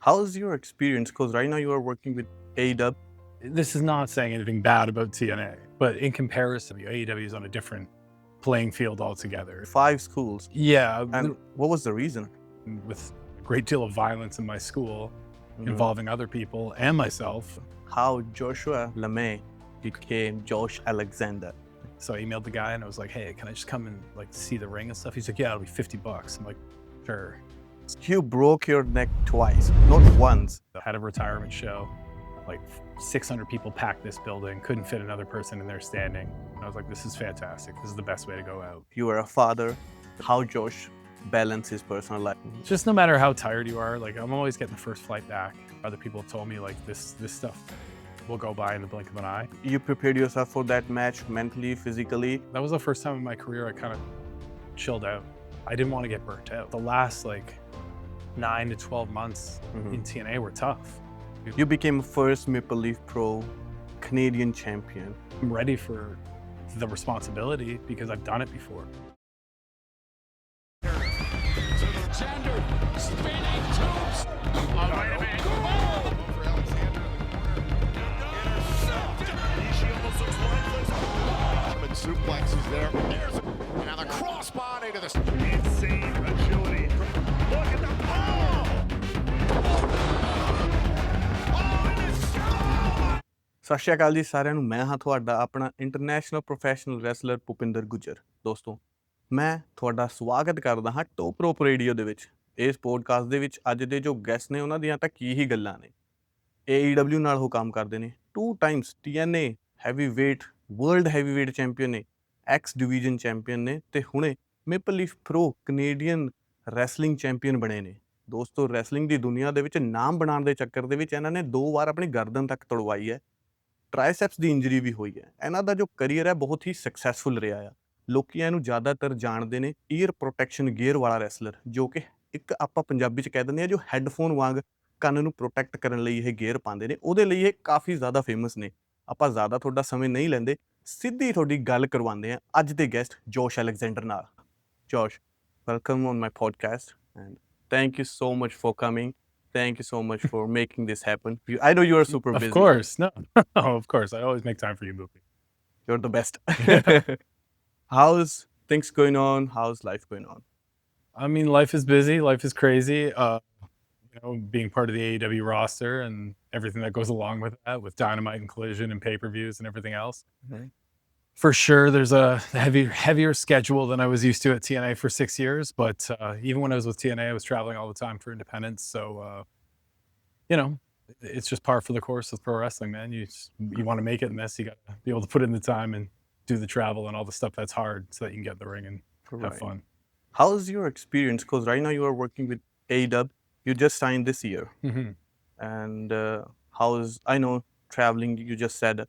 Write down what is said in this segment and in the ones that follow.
How's your experience? Because right now you are working with AEW. This is not saying anything bad about TNA, but in comparison, AEW is on a different playing field altogether. 5 schools. Yeah, And what was the reason? with a great deal of violence in my school involving other people and myself. How Joshua LeMay became Josh Alexander. So I emailed the guy and I was like, hey, can I just come and see the ring and stuff? He's like, yeah, it'll be $50. I'm like, sure. You broke your neck twice, not once. I had a retirement show, 600 people packed this building, couldn't fit another person in there standing. And I was like, this is fantastic. This is the best way to go out. You were a father. How Josh balanced his personal life. Just no matter how tired you are, I'm always getting the first flight back. Other people have told me this stuff will go by in the blink of an eye. You prepared yourself for that match mentally, physically. That was the first time in my career I kind of chilled out. I didn't want to get burnt out. The last 9 to 12 months in TNA were tough. You became first Maple Leaf Pro Canadian champion. I'm ready for the responsibility because I've done it before. Spinning tubes. Oh, wait a minute. For Alexander in the corner. She almost looks lifeless. Suplexes there. And now the crossbody to the insane agility. Look at the ਸਤਿ ਸ਼੍ਰੀ ਅਕਾਲ ਜੀ ਸਾਰਿਆਂ ਨੂੰ। ਮੈਂ ਹਾਂ ਤੁਹਾਡਾ ਆਪਣਾ international professional wrestler Bhupinder Gujjar. ਦੋਸਤੋ, ਮੈਂ ਤੁਹਾਡਾ ਸਵਾਗਤ ਕਰਦਾ ਹਾਂ ਟੌਪ ਰੋਪ ਰੇਡੀਓ ਦੇ ਵਿੱਚ। ਇਸ ਪੋਡਕਾਸਟ ਦੇ ਵਿੱਚ ਅੱਜ ਦੇ ਜੋ ਗੈਸਟ ਨੇ ਉਹਨਾਂ ਦੀਆਂ ਤਾਂ ਕੀ ਹੀ ਗੱਲਾਂ ਨੇ। AEW ਨਾਲ ਉਹ ਕੰਮ ਕਰਦੇ ਨੇ, 2 times TNA heavy weight world heavy weight champion ਨੇ, ਐਕਸ ਡਿਵੀਜ਼ਨ ਚੈਂਪੀਅਨ ਨੇ ਤੇ ਹੁਣੇ Maple Leaf Pro Canadian wrestling champion ਬਣੇ ਨੇ। ਦੋਸਤੋ, ਰੈਸਲਿੰਗ ਦੀ ਦੁਨੀਆ ਦੇ ਵਿੱਚ ਨਾਮ ਬਣਾਉਣ ਦੇ ਚੱਕਰ ਦੇ ਵਿੱਚ ਇਹਨਾਂ ਨੇ 2 ਵਾਰ ਆਪਣੀ ਗਰਦਨ ਤੱਕ ਤੁੜਵਾਈ ਹੈ। ਟ੍ਰਾਈਸੈਪਸ ਦੀ ਇੰਜਰੀ ਵੀ ਹੋਈ ਹੈ। ਇਹਨਾਂ ਦਾ ਜੋ ਕਰੀਅਰ ਹੈ ਬਹੁਤ ਹੀ ਸਕਸੈਸਫੁਲ ਰਿਹਾ ਆ। ਲੋਕੀ ਇਹਨੂੰ ਜ਼ਿਆਦਾਤਰ ਜਾਣਦੇ ਨੇ ਈਅਰ ਪ੍ਰੋਟੈਕਸ਼ਨ ਗੇਅਰ ਵਾਲਾ ਰੈਸਲਰ, ਜੋ ਕਿ ਇੱਕ ਆਪਾਂ ਪੰਜਾਬੀ 'ਚ ਕਹਿ ਦਿੰਦੇ ਹਾਂ ਜੋ ਹੈੱਡਫੋਨ ਵਾਂਗ ਕੰਨ ਨੂੰ ਪ੍ਰੋਟੈਕਟ ਕਰਨ ਲਈ ਇਹ ਗੇਅਰ ਪਾਉਂਦੇ ਨੇ। ਉਹਦੇ ਲਈ ਇਹ ਕਾਫੀ ਜ਼ਿਆਦਾ ਫੇਮਸ ਨੇ। ਆਪਾਂ ਜ਼ਿਆਦਾ ਤੁਹਾਡਾ ਸਮੇਂ ਨਹੀਂ ਲੈਂਦੇ, ਸਿੱਧੀ ਤੁਹਾਡੀ ਗੱਲ ਕਰਵਾਉਂਦੇ ਹਾਂ ਅੱਜ ਦੇ ਗੈਸਟ ਜੋਸ਼ ਅਲੈਗਜ਼ੈਂਡਰ ਨਾਲ। Josh, welcome on my podcast and thank you so much for coming. Thank you so much for making this happen. I know you are super busy. Of course. No, of course. I always make time for you, Boopy. You're the best. How's things going on? How's life going on? I mean, life is busy. Life is crazy. Being part of the AEW roster and everything that goes along with that, with Dynamite and Collision and pay-per-views and everything else. Mm-hmm. For sure, there's a heavier schedule than I was used to at TNA for 6 years. But even when I was with TNA, I was traveling all the time for independence. So, it's just par for the course with pro wrestling, man. You want to make it in this, you got to be able to put in the time and do the travel and all the stuff that's hard so that you can get in the ring and have fun. How's your experience? Because right now you are working with AEW. You just signed this year. Mm-hmm. And I know traveling, you just said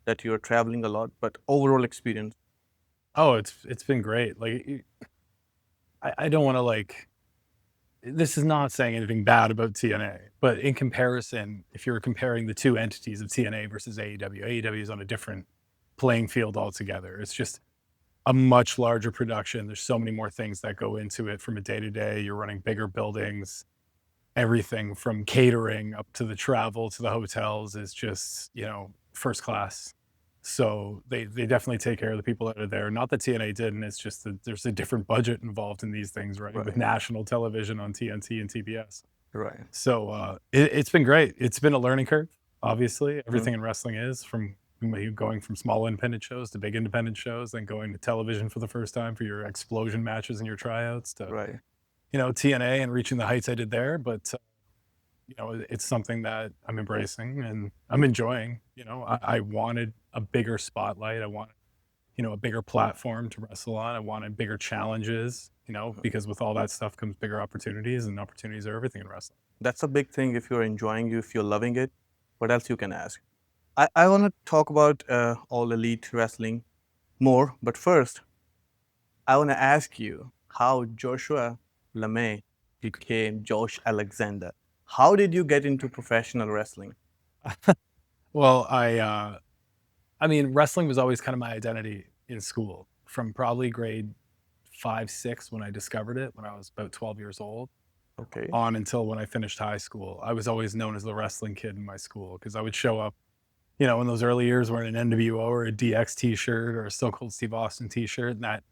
that you're traveling a lot, but overall experience? Oh, it's been great. I don't want to this is not saying anything bad about TNA, but in comparison, if you're comparing the two entities of TNA versus AEW is on a different playing field altogether. It's just a much larger production. There's so many more things that go into it from a day-to-day. You're running bigger buildings. Everything from catering up to the travel to the hotels is just, first class. So they definitely take care of the people that are there. Not that TNA didn't, it's just that there's a different budget involved in these things, right? With national television on TNT and TBS. Right. So it's been great. It's been a learning curve, obviously. Everything in wrestling is, from going from small independent shows to big independent shows, then going to television for the first time for your explosion matches and your tryouts to, TNA and reaching the heights I did there. But it's something that I'm embracing and I'm enjoying. I wanted a bigger spotlight. I wanted, a bigger platform to wrestle on. I wanted bigger challenges, because with all that stuff comes bigger opportunities, and opportunities are everything in wrestling. That's a big thing. If you're enjoying it, if you're loving it, what else you can ask? I want to talk about all elite wrestling more, but first, I want to ask you how Joshua LeMay became Josh Alexander. How did you get into professional wrestling? Well, I mean, wrestling was always kind of my identity in school from probably grade 5, 6 when I discovered it when I was about 12 years old. Okay. on until when I finished high school. I was always known as the wrestling kid in my school because I would show up, you know, in those early years wearing an NWO or a DX t-shirt or a Stone Cold Steve Austin t-shirt. And that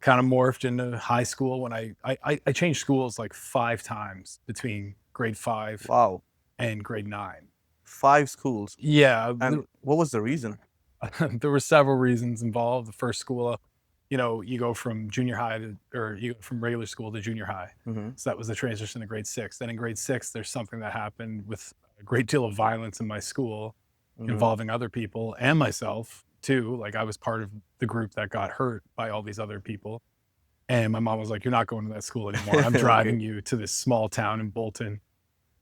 kind of morphed into high school when I changed schools like 5 times between grade 5 Wow. and grade 9. 5 schools. Yeah, And what was the reason? there were several reasons involved. The first school, you know, you go from junior high to, or you go from regular school to junior high. Mhm. So that was the transition to grade 6. Then in grade 6, there's something that happened with a great deal of violence in my school involving other people and myself too. Like I was part of the group that got hurt by all these other people. And my mom was like, "You're not going to that school anymore. I'm driving you to this small town in Bolton,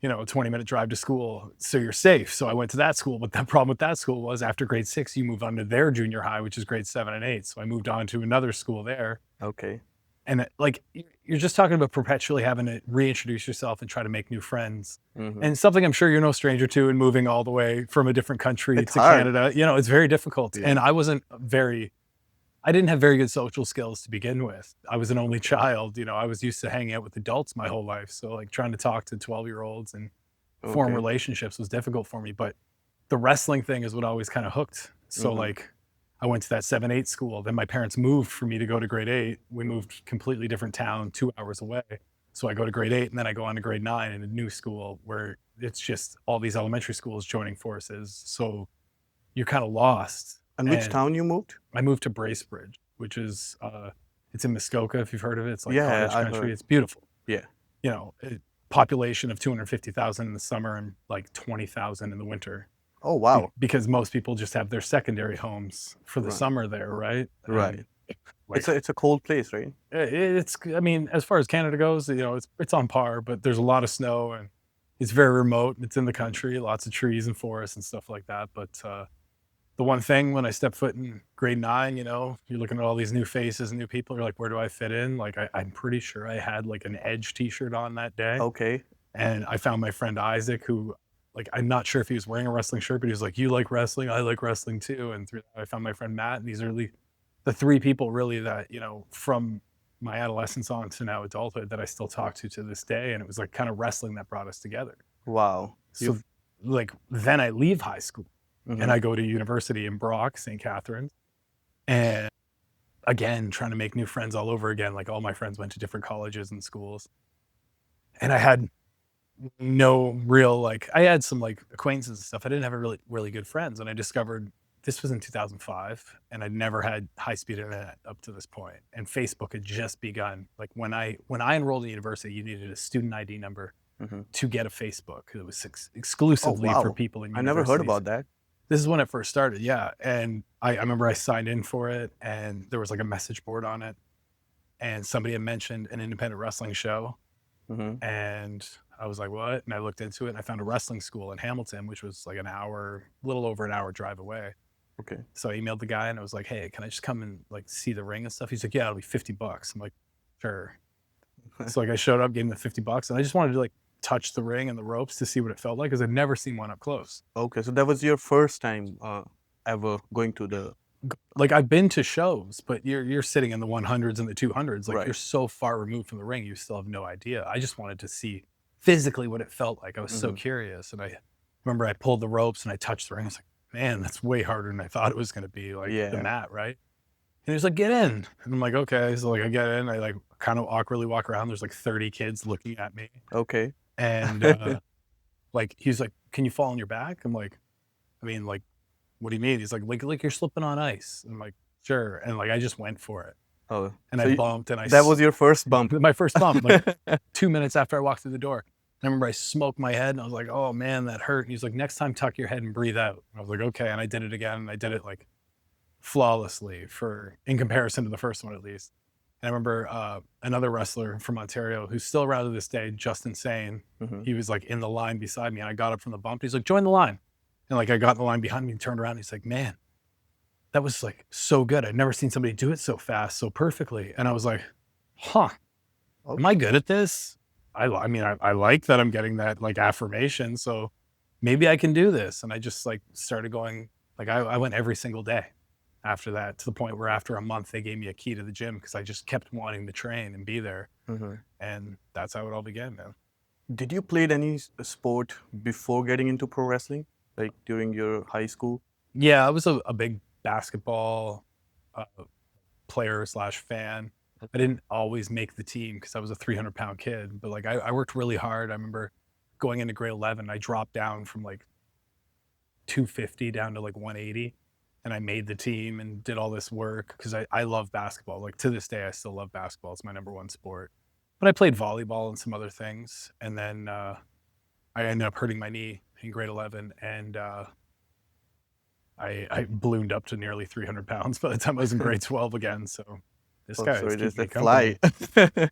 you know, a 20-minute drive to school, so you're safe." So I went to that school, but the problem with that school was after grade 6, you move on to their junior high, which is grade 7 and 8. So I moved on to another school there. Okay. And like, you're just talking about perpetually having to reintroduce yourself and try to make new friends. And something I'm sure you're no stranger to, and moving all the way from a different country It's to hard. Canada, you know, it's very difficult. Yeah. And I didn't have very good social skills to begin with. I was an only child, you know, I was used to hanging out with adults my whole life. So like trying to talk to 12-year-olds and form Okay. relationships was difficult for me. But the wrestling thing is what always kind of hooked. So like I went to that 7-8 school. Then my parents moved for me to go to grade 8. We moved completely different town, 2 hours away. So I go to grade 8 and then I go on to grade 9 in a new school where it's just all these elementary schools joining forces. So you're kind of lost. And which town you moved? I moved to Bracebridge, which is it's in Muskoka, if you've heard of it. It's like Yeah, cottage I country. heard. It's beautiful. Yeah. You know, population of 250,000 in the summer and like 20,000 in the winter. Oh, wow. Because most people just have their secondary homes for the Right. summer there, right? Right. Like, It's a cold place, right? it's, I mean, as far as Canada goes, you know, it's on par, but there's a lot of snow and it's very remote. It's in the country, lots of trees and forests and stuff like that. But the one thing when I stepped foot in grade 9, you know, you're looking at all these new faces and new people. You're like, where do I fit in? Like, I'm pretty sure I had like an Edge t-shirt on that day. Okay. And I found my friend Isaac, who, like, I'm not sure if he was wearing a wrestling shirt, but he was like, "You like wrestling? I like wrestling too." And through that, I found my friend Matt. And these are the 3 people really that, you know, from my adolescence on to now adulthood that I still talk to this day. And it was like kind of wrestling that brought us together. Wow. So like then I leave high school and I go to university in Brock, St. Catharines. And again, trying to make new friends all over again. Like all my friends went to different colleges and schools. And I had no real, like, I had some like acquaintances and stuff. I didn't have a really good friends. And I discovered this was in 2005 and I'd never had high-speed internet up to this point. And Facebook had just begun. Like when I enrolled in university, you needed a student ID number to get a Facebook. It was exclusively for people in I universities. never heard about that. This is when it first started, yeah. And I remember I signed in for it and there was like a message board on it. And somebody had mentioned an independent wrestling show. And I was like, what? And I looked into it and I found a wrestling school in Hamilton, which was like a little over an hour drive away. Okay. So I emailed the guy and I was like, hey, can I just come and like see the ring and stuff? He's like, yeah, it'll be $50. I'm like, sure. So like I showed up, gave him the $50 and I just wanted to like touch the ring and the ropes to see what it felt like because I'd never seen one up close. Okay. So that was your first time ever going to the... Like I've been to shows, but you're sitting in the 100s and the 200s. Like Right. you're so far removed from the ring, you still have no idea. I just wanted to see physically what it felt like. I was so curious. And I remember I pulled the ropes and I touched the ring. I was like, man, that's way harder than I thought it was going to be. Like the mat, right? And he was like, get in. And I'm like, okay. So like I get in, I like kind of awkwardly walk around. There's like 30 kids looking at me. Okay. And like, he's like, can you fall on your back? I'm like, I mean, like, what do you mean? He's like you're slipping on ice. I'm like, sure. And like, I just went for it. Oh. And so I bumped and that was your first bump. my first bump, like 2 minutes after I walked through the door. And I remember I smoked my head and I was like, oh man, that hurt. And he's like, next time tuck your head and breathe out. I was like, okay. And I did it again. And I did it like flawlessly in comparison to the first one, at least. And I remember another wrestler from Ontario who's still around to this day, Justin Sane. He was like in the line beside me and I got up from the bump. He's like, join the line. And like, I got in the line behind me and turned around and he's like, man, that was like so good. I'd never seen somebody do it so fast, so perfectly. And I was like, huh, am I good at this? I mean, I like that I'm getting that like affirmation. So maybe I can do this. And I just like started going, like I went every single day after that, to the point where after a month, they gave me a key to the gym because I just kept wanting to train and be there. And that's how it all began, man. Did you play any sport before getting into pro wrestling, like during your high school? Yeah, I was a big basketball uh, player slash fan. I didn't always make the team because I was a 300-pound kid, but like I worked really hard. I remember going into grade 11, I dropped down from like 250 down to like 180, and I made the team and did all this work because I love basketball. Like to this day, I still love basketball. It's my number one sport. But I played volleyball and some other things, and then I ended up hurting my knee in grade 11, and I ballooned up to nearly 300 pounds by the time I was in grade 12 again. So this Oh, guy so is it is keeping me that company. fly.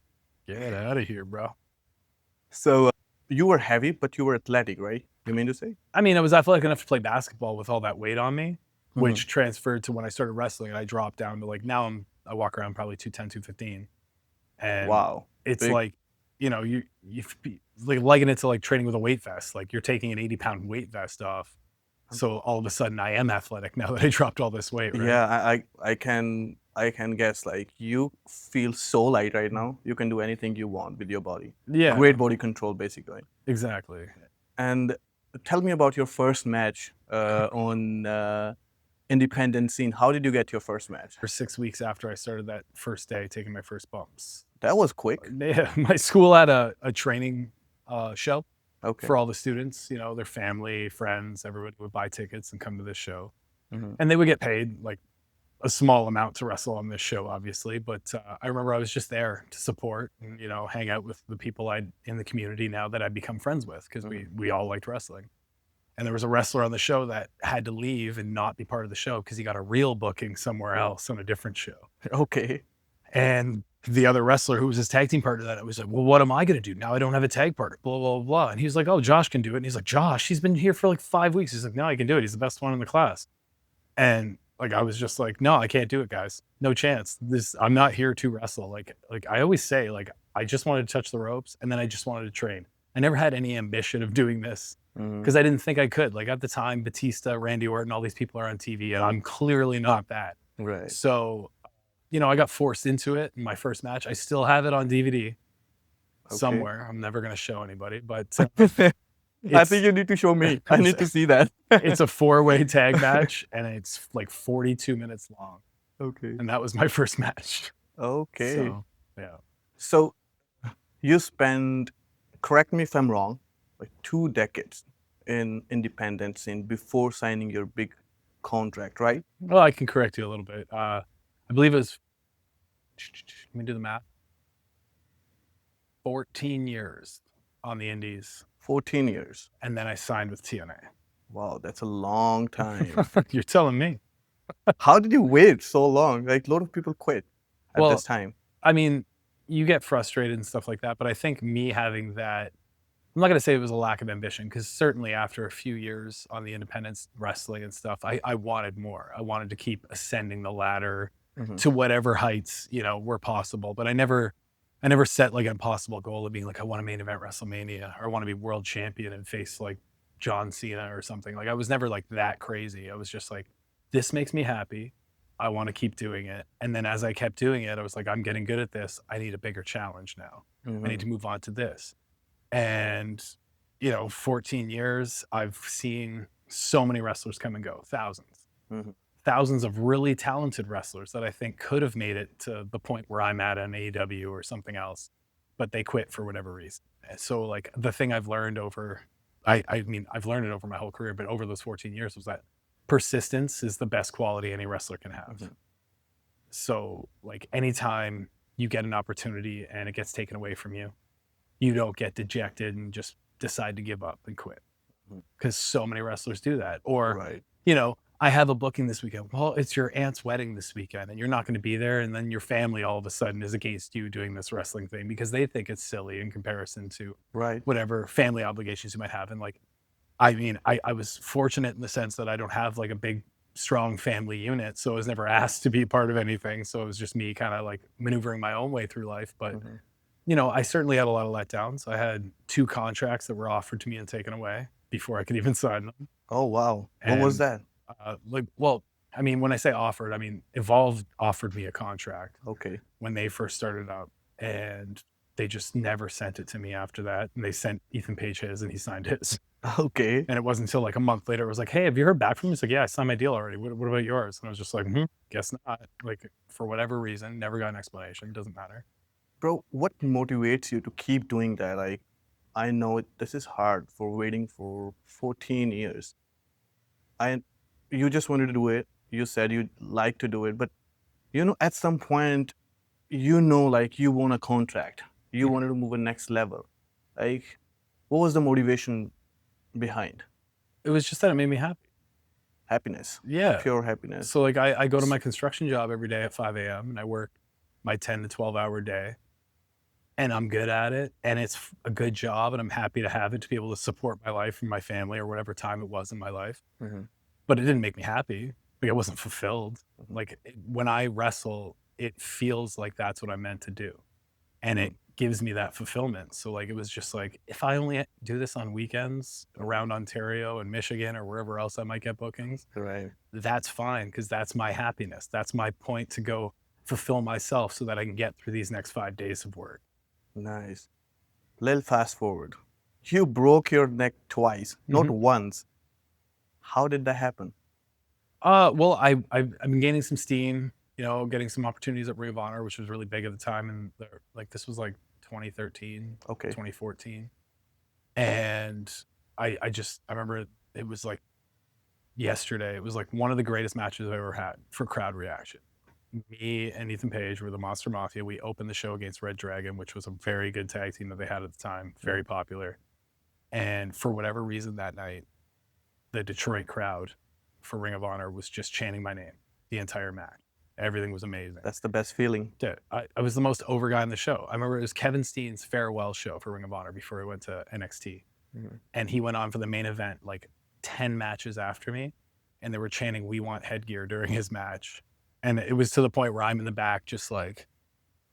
Get out of here, bro. So you were heavy, but you were athletic, right? You mean to say? I mean, I was athletic enough to play basketball with all that weight on me, Mhm. which transferred to when I started wrestling and I dropped down to like now I walk around probably 210, 215. And Wow. it's Big. like, you like liken it to like training with a weight vest. Like you're taking an 80-pound weight vest off. So all of a sudden I am athletic now that I dropped all this weight, right? Yeah, I can guess, like you feel so light right now. You can do anything you want with your body. Yeah, Great body control, basically. exactly. And tell me about your first match on independent scene. How did you get your first match? For 6 weeks after I started that first day taking my first bumps. That was quick. Yeah, my school had a training show Okay. for all the students, their family, friends, everybody would buy tickets and come to this show. Mhm. And they would get paid like a small amount to wrestle on this show, obviously. But I remember I was just there to support and, hang out with the people in the community now that I'd become friends with because we all liked wrestling. And there was a wrestler on the show that had to leave and not be part of the show because he got a real booking somewhere else on a different show. Okay. And the other wrestler who was his tag team partner that I was like, well, what am I going to do? Now I don't have a tag partner, blah, blah, blah. And he was like, oh, Josh can do it. And he's like, Josh, he's been here for like 5 weeks. He's like, no, he can do it. He's the best one in the class. And like, I was just like, no, I can't do it, guys. No chance. I'm not here to wrestle. Like I always say, like, I just wanted to touch the ropes and then I just wanted to train. I never had any ambition of doing this because I didn't think I could. Like at the time, Batista, Randy Orton, all these people are on TV and I'm clearly not that. Right. So, I got forced into it in my first match. I still have it on DVD somewhere. I'm never going to show anybody, but I think you need to show me. I need to see that. it's a 4-way tag match and it's like 42 minutes long. Okay. And that was my first match. Okay. So, yeah. So you spent, correct me if I'm wrong, like 2 decades in independent scene before signing your big contract, right? Well, I can correct you a little bit. I believe it was, let me do the math, 14 years on the indies. 14 years. And then I signed with TNA. Wow, that's a long time. You're telling me. How did you wait so long? Like a lot of people quit at Well, this time. I mean, you get frustrated and stuff like that, but I think me having that, I'm not going to say it was a lack of ambition because certainly after a few years on the independence wrestling and stuff, I wanted more. I wanted to keep ascending the ladder to whatever heights, were possible. But I never set like an impossible goal of being like, I want to main event WrestleMania or I want to be world champion and face like John Cena or something. Like I was never like that crazy. I was just like, this makes me happy. I want to keep doing it. And then as I kept doing it, I was like, I'm getting good at this. I need a bigger challenge now. I need to move on to this. And, 14 years, I've seen so many wrestlers come and go, thousands. Thousands of really talented wrestlers that I think could have made it to the point where I'm at on AEW or something else, but they quit for whatever reason. So like the thing I've learned over, I mean, I've learned it over my whole career, but over those 14 years was that persistence is the best quality any wrestler can have. So like anytime you get an opportunity and it gets taken away from you, you don't get dejected and just decide to give up and quit. Because so many wrestlers do that. Or, I have a booking this weekend. Well, it's your aunt's wedding this weekend and you're not going to be there. And then your family all of a sudden is against you doing this wrestling thing because they think it's silly in comparison to whatever family obligations you might have. And like, I mean, I was fortunate in the sense that I don't have like a big, strong family unit. So I was never asked to be a part of anything. So it was just me kind of like maneuvering my own way through life. But, I certainly had a lot of letdowns. I had 2 contracts that were offered to me and taken away before I could even sign them. Oh, wow. What was that? When I say offered, I mean, Evolve offered me a contract Okay. when they first started up. And they just never sent it to me after that. And they sent Ethan Page his and he signed his. Okay. And it wasn't until like a month later, it was like, hey, have you heard back from him? He's like, yeah, I signed my deal already. What about yours? And I was just like, guess not. Like, for whatever reason, never got an explanation. Doesn't matter. Bro, what motivates you to keep doing that? Like, I know this is hard for waiting for 14 years. You just wanted to do it. You said you'd like to do it, but at some point, like you want a contract. You wanted to move to next level. Like, what was the motivation behind? It was just that it made me happy. Happiness. Yeah. Pure happiness. So like I go to my construction job every day at 5 a.m. and I work my 10 to 12 hour day and I'm good at it and it's a good job and I'm happy to have it to be able to support my life and my family or whatever time it was in my life. But it didn't make me happy. Like I wasn't fulfilled. Like when I wrestle, it feels like that's what I'm meant to do. And it gives me that fulfillment. So like, it was just like, if I only do this on weekends around Ontario and Michigan or wherever else I might get bookings, Right. that's fine. Cause that's my happiness. That's my point to go fulfill myself so that I can get through these next 5 days of work. Nice. Little fast forward. You broke your neck twice, not once. How did that happen? Well, I've been gaining some steam, getting some opportunities at Ring of Honor, which was really big at the time. And like, this was like 2013, Okay. 2014. And I remember it was like yesterday. It was like one of the greatest matches I've ever had for crowd reaction. Me and Ethan Page were the Monster Mafia. We opened the show against Red Dragon, which was a very good tag team that they had at the time, very popular. And for whatever reason that night, the Detroit crowd for Ring of Honor was just chanting my name the entire match. Everything was amazing. That's the best feeling. Dude, I was the most over guy in the show. I remember it was Kevin Steen's farewell show for Ring of Honor before he went to NXT. And he went on for the main event like 10 matches after me. And they were chanting, "We want headgear" during his match. And it was to the point where I'm in the back just like,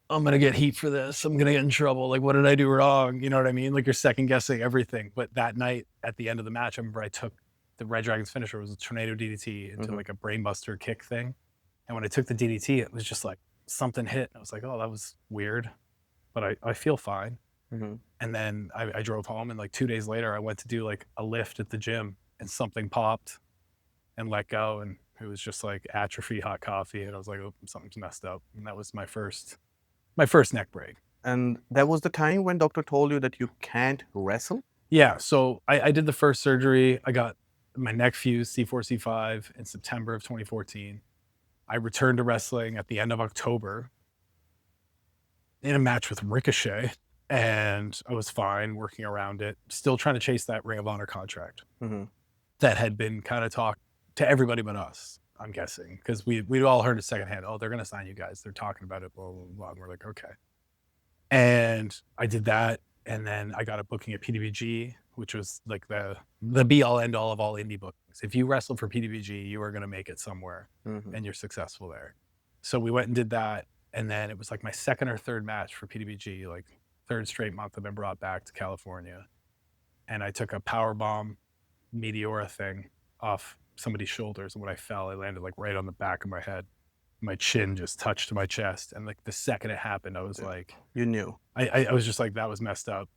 I'm going to get heat for this. I'm going to get in trouble. Like, what did I do wrong? You know what I mean? Like, you're second guessing everything. But that night at the end of the match, I remember I took the Red Dragon's finisher was a tornado DDT into like a brainbuster kick thing. And when I took the DDT, it was just like something hit. I was like, oh, that was weird, but I feel fine. And then I drove home and like 2 days later, I went to do like a lift at the gym and something popped and let go. And it was just like atrophy, hot coffee. And I was like, oh, something's messed up. And that was my first neck break. And that was the time when doctor told you that you can't wrestle? Yeah. So I did the first surgery. I got my neck fused, C4, C5 in September of 2014. I returned to wrestling at the end of October in a match with Ricochet, and I was fine working around it, still trying to chase that Ring of Honor contract that had been kind of talked to everybody but us, I'm guessing, because we'd all heard it secondhand. Oh, they're going to sign you guys. They're talking about it, blah, blah, blah. And we're like, okay. And I did that, and then I got a booking at PWG, which was like the be-all, end-all of all indie bookings. If you wrestle for PWG, you are going to make it somewhere, and you're successful there. So we went and did that, and then it was like my second or third match for PWG, like third straight month I've been brought back to California. And I took a powerbomb Meteora thing off somebody's shoulders, and when I fell, I landed like right on the back of my head. My chin just touched my chest, and like the second it happened, I was like, you knew. I was just like, that was messed up.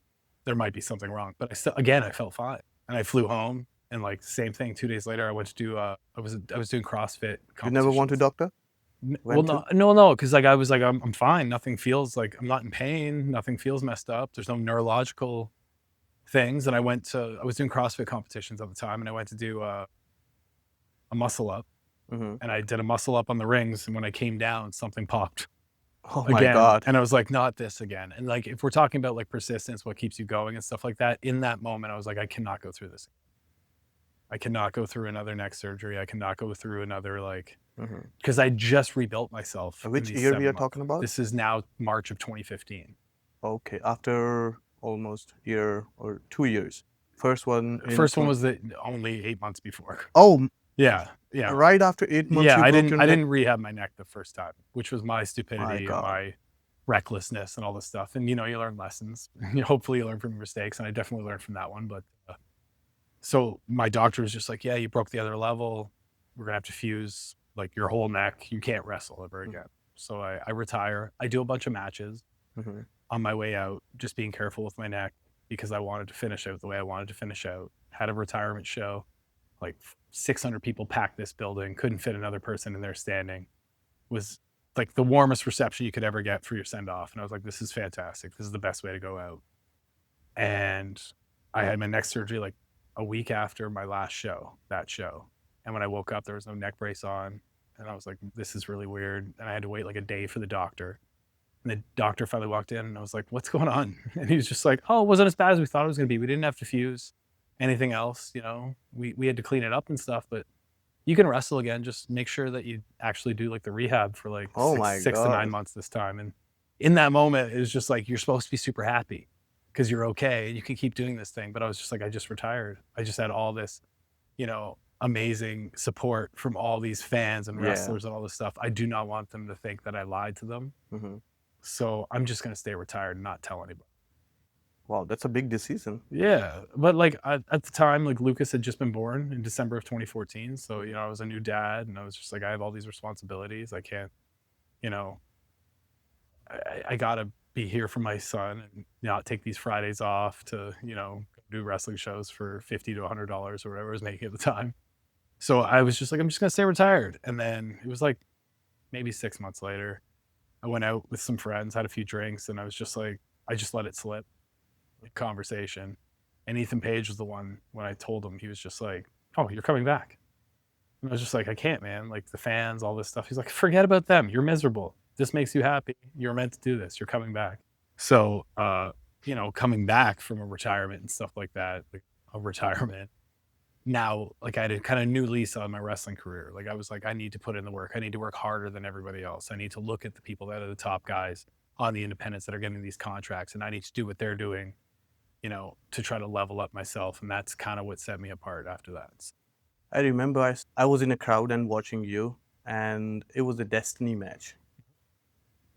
There might be something wrong, but I felt fine, and I flew home, and like same thing. 2 days later, I went to do I was doing CrossFit. You never went to doctor? Well, no, because like I was like, I'm fine. Nothing feels like, I'm not in pain. Nothing feels messed up. There's no neurological things. And I was doing CrossFit competitions at the time, and I went to do a muscle up, and I did a muscle up on the rings, and when I came down, something popped. Oh my God. And I was like, not this again. And like, if we're talking about like persistence, what keeps you going and stuff like that, in that moment, I was like, I cannot go through this. I cannot go through another neck surgery. I cannot go through another like, because I just rebuilt myself. Which year we are talking about? This is now March of 2015. Okay, after almost year or 2 years. First one was only 8 months before. Oh, yeah. Right after 8 months. Yeah, I didn't rehab my neck the first time, which was my stupidity and my recklessness and all this stuff. And you learn lessons. Hopefully you learn from your mistakes, and I definitely learned from that one. But so my doctor was just like, yeah, you broke the other level. We're gonna have to fuse like your whole neck. You can't wrestle ever again. So I retire. I do a bunch of matches. on my way out, just being careful with my neck because I wanted to finish out the way I wanted to finish out. Had a retirement show, like 600 people packed this building, couldn't fit another person in there standing. Was like the warmest reception you could ever get for your send off. And I was like, this is fantastic. This is the best way to go out. And I had my neck surgery like a week after my last show, that show. And when I woke up, there was no neck brace on. And I was like, this is really weird. And I had to wait like a day for the doctor. And the doctor finally walked in and I was like, what's going on? And he was just like, oh, it wasn't as bad as we thought it was going to be. We didn't have to fuse anything else. You know, we had to clean it up and stuff, but you can wrestle again. Just make sure that you actually do like the rehab for like six to 9 months this time. And in that moment, it was just like, you're supposed to be super happy because you're okay and you can keep doing this thing. But I was just like, I just retired. I just had all this, you know, amazing support from all these fans and wrestlers and all this stuff. I do not want them to think that I lied to them. So I'm just going to stay retired and not tell anybody. Wow, that's a big decision. Yeah. But like at the time, like Lucas had just been born in December of 2014. So, you know, I was a new dad and I was just like, I have all these responsibilities. I can't, you know, I got to be here for my son and not take these Fridays off to, you know, do wrestling shows for $50 to $100 or whatever I was making at the time. So I was just like, I'm just going to stay retired. And then it was like maybe 6 months later, I went out with some friends, had a few drinks, and I was just like, I just let it slip. Conversation. And Ethan Page was the one, when I told him, he was just like, oh, you're coming back. And I was just like, I can't, man. Like the fans, all this stuff. He's like, forget about them. You're miserable. This makes you happy. You're meant to do this. You're coming back. So, you know, coming back from a retirement and stuff like that, like a retirement, now, like I had a kind of new lease on my wrestling career. Like I was like, I need to put in the work. I need to work harder than everybody else. I need to look at the people that are the top guys on the independents that are getting these contracts, and I need to do what they're doing, you know, to try to level up myself. And that's kind of what set me apart after that. I remember I was in a crowd and watching you, and it was a Destiny match.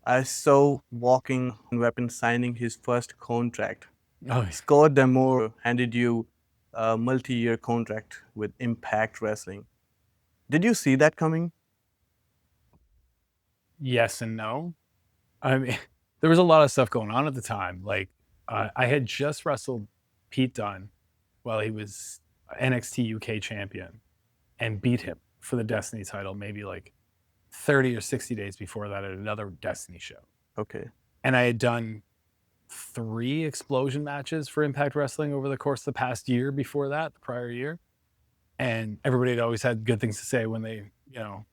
I saw Walking Weapon signing his first contract. Oh, Scott D'Amore handed you a multi-year contract with Impact Wrestling. Did you see that coming? yes and no. I mean, there was a lot of stuff going on at the time. Like I had just wrestled Pete Dunne while he was NXT UK champion and beat him for the Destiny title maybe like 30 or 60 days before that at another Destiny show. Okay. And I had done 3 explosion matches for Impact Wrestling over the course of the past year before that, the prior year. And everybody had always had good things to say when they, you know,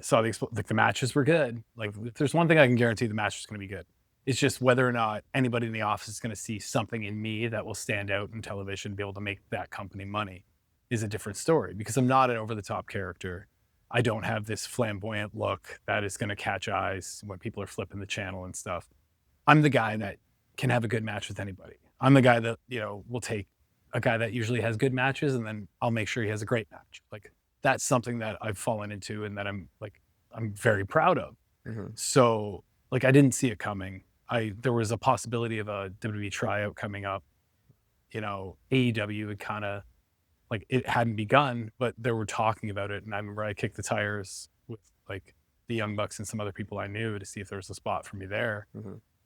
saw the matches were good. Like if there's one thing I can guarantee, the match is going to be good. It's just whether or not anybody in the office is going to see something in me that will stand out in television, be able to make that company money is a different story, because I'm not an over-the-top character. I don't have this flamboyant look that is going to catch eyes when people are flipping the channel and stuff. I'm the guy that can have a good match with anybody. I'm the guy that, you know, will take a guy that usually has good matches and then I'll make sure he has a great match. Like that's something that I've fallen into and that I'm very proud of. So like I didn't see it coming. There was a possibility of a WWE tryout coming up. You know, AEW had kind of like, it hadn't begun, but they were talking about it. And I remember I kicked the tires with like the Young Bucks and some other people I knew to see if there was a spot for me there.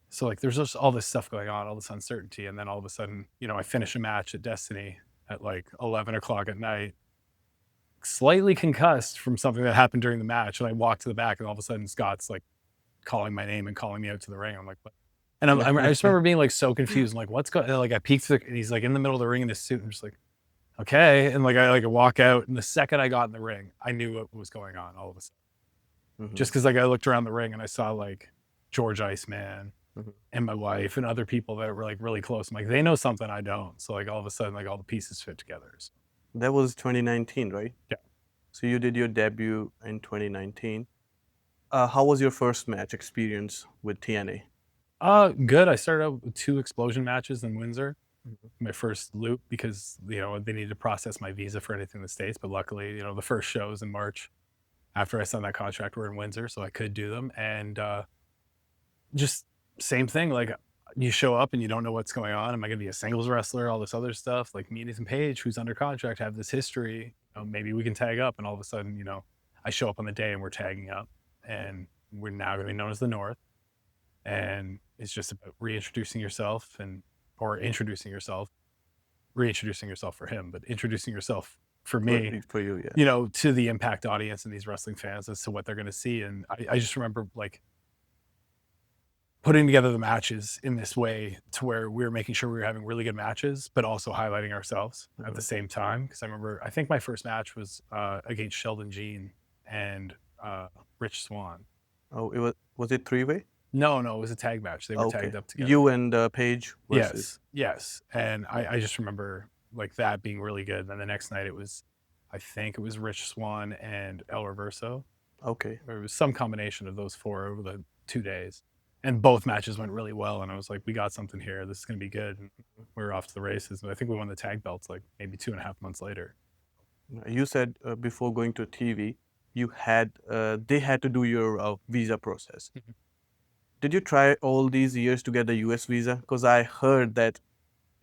So like there's just all this stuff going on, all this uncertainty. And then all of a sudden, you know, I finish a match at Destiny at like 11 o'clock at night, slightly concussed from something that happened during the match. And I walk to the back and all of a sudden Scott's like calling my name and calling me out to the ring. I'm like, what? And I just remember being like so confused. I'm like, what's going on? Like I peeked through, and he's like in the middle of the ring in his suit. And I'm just like, okay. And like I walk out, and the second I got in the ring, I knew what was going on all of a sudden. Just because like I looked around the ring and I saw like George Iceman and my wife and other people that were like really close. I'm like, they know something I don't. So like all of a sudden, like all the pieces fit together. So. That was 2019, right? Yeah. So you did your debut in 2019. How was your first match experience with TNA? Good. I started out with 2 explosion matches in Windsor. My first loop, because, you know, they needed to process my visa for anything in the States. But luckily, you know, the first shows in March after I signed that contract were in Windsor, so I could do them. And just same thing, like you show up and you don't know what's going on. Am I going to be a singles wrestler? All this other stuff, like me and Ethan Page, who's under contract, have this history. You know, maybe we can tag up. And all of a sudden, you know, I show up on the day and we're tagging up, and we're now going to be known as the North. and it's just about reintroducing yourself for him, but introducing yourself for me, For you, yeah. to the Impact audience and these wrestling fans as to what they're going to see. And I just remember like putting together the matches in this way to where we were making sure we were having really good matches, but also highlighting ourselves at the same time. Because I think my first match was against Sheldon Jean and Rich Swann. Oh, was it three-way? No, it was a tag match. They were tagged up together. You and Paige versus. Yes. And I just remember like that being really good. And then the next night I think it was Rich Swann and El Reverso. Okay. Or it was some combination of those four over the 2 days. And both matches went really well. And I was like, we got something here. This is going to be good. And we were off to the races. And I think we won the tag belts like maybe 2.5 months later. You said before going to TV, they had to do your visa process. Did you try all these years to get the US visa? Because I heard that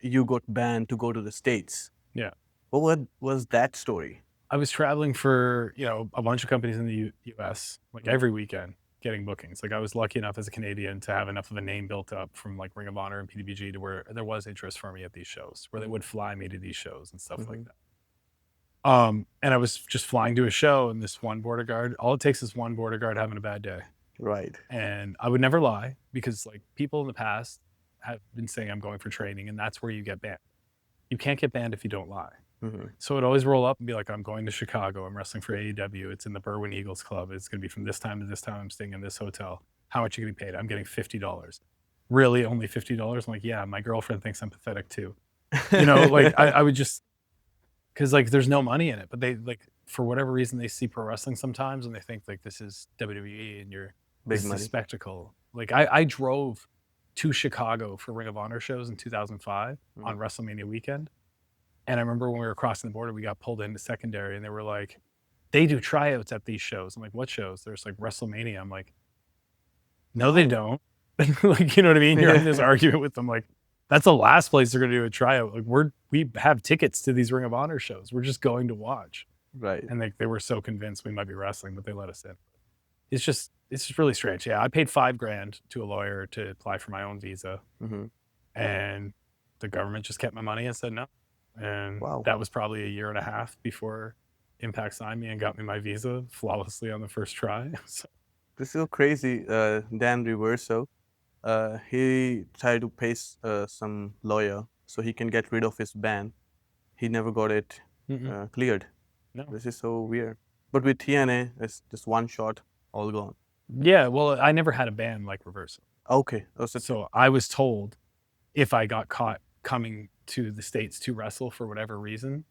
you got banned to go to the States. Yeah. What was that story? I was traveling for, a bunch of companies in the US, like every weekend, getting bookings. Like I was lucky enough as a Canadian to have enough of a name built up from like Ring of Honor and PWG to where there was interest for me at these shows, where they would fly me to these shows and stuff like that. And I was just flying to a show, and this one border guard, all it takes is one border guard having a bad day. Right. And I would never lie, because like people in the past have been saying I'm going for training, and that's where you get banned. You can't get banned if you don't lie. So I'd always roll up and be like, I'm going to Chicago. I'm wrestling for AEW. It's in the Berwyn Eagles Club. It's going to be from this time to this time. I'm staying in this hotel. How much are you getting paid? I'm getting $50. Really? Only $50? I'm like, yeah, my girlfriend thinks I'm pathetic too. Like I would just, because like there's no money in it, but they like, for whatever reason, they see pro wrestling sometimes and they think like this is WWE and this is a spectacle. Like I drove to Chicago for Ring of Honor shows in 2005 on WrestleMania weekend. And I remember when we were crossing the border, we got pulled into secondary and they were like, they do tryouts at these shows. I'm like, what shows? There's like WrestleMania. I'm like, no, they don't. Like, you know what I mean? You're in this argument with them. Like, that's the last place they're going to do a tryout. Like we have tickets to these Ring of Honor shows. We're just going to watch. Right. And they were so convinced we might be wrestling, but they let us in. It's just really strange. Yeah. I paid $5,000 to a lawyer to apply for my own visa. And the government just kept my money and said no. And that was probably a year and a half before Impact signed me and got me my visa flawlessly on the first try. So. This is so crazy. Dan Reverso, he tried to pay some lawyer so he can get rid of his ban. He never got it cleared. No. This is so weird. But with TNA, it's just one shot, all gone. Yeah, well, I never had a ban like Reverso. Okay. So I was told if I got caught coming to the States to wrestle for whatever reason,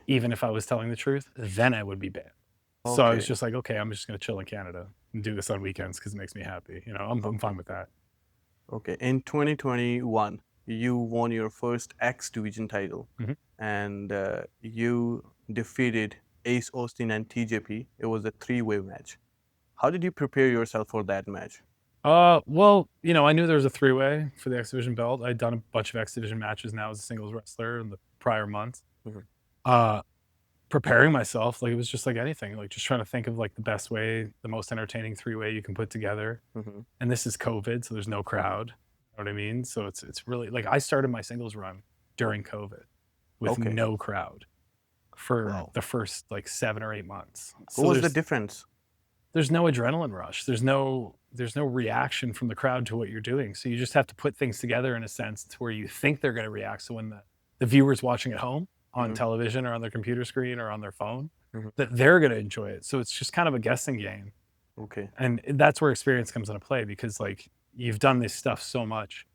even if I was telling the truth, then I would be banned. So I was just like, okay, I'm just going to chill in Canada and do this on weekends because it makes me happy. I'm fine with that. Okay. In 2021, you won your first X Division title, and you defeated Ace Austin and TJP. It was a 3-way match. How did you prepare yourself for that match? Well, I knew there was a 3-way for the X Division belt. I'd done a bunch of X Division matches now as a singles wrestler in the prior months. Preparing myself, like it was just like anything, like just trying to think of like the best way, the most entertaining 3-way you can put together. And this is COVID, so there's no crowd. You know what I mean? So it's really like I started my singles run during COVID with no crowd for the first like 7 or 8 months. So what was the difference? There's no adrenaline rush. There's no reaction from the crowd to what you're doing. So you just have to put things together in a sense to where you think they're going to react. So when the viewer's watching at home on television or on their computer screen or on their phone, that they're going to enjoy it. So it's just kind of a guessing game. Okay. And that's where experience comes into play, because like you've done this stuff so much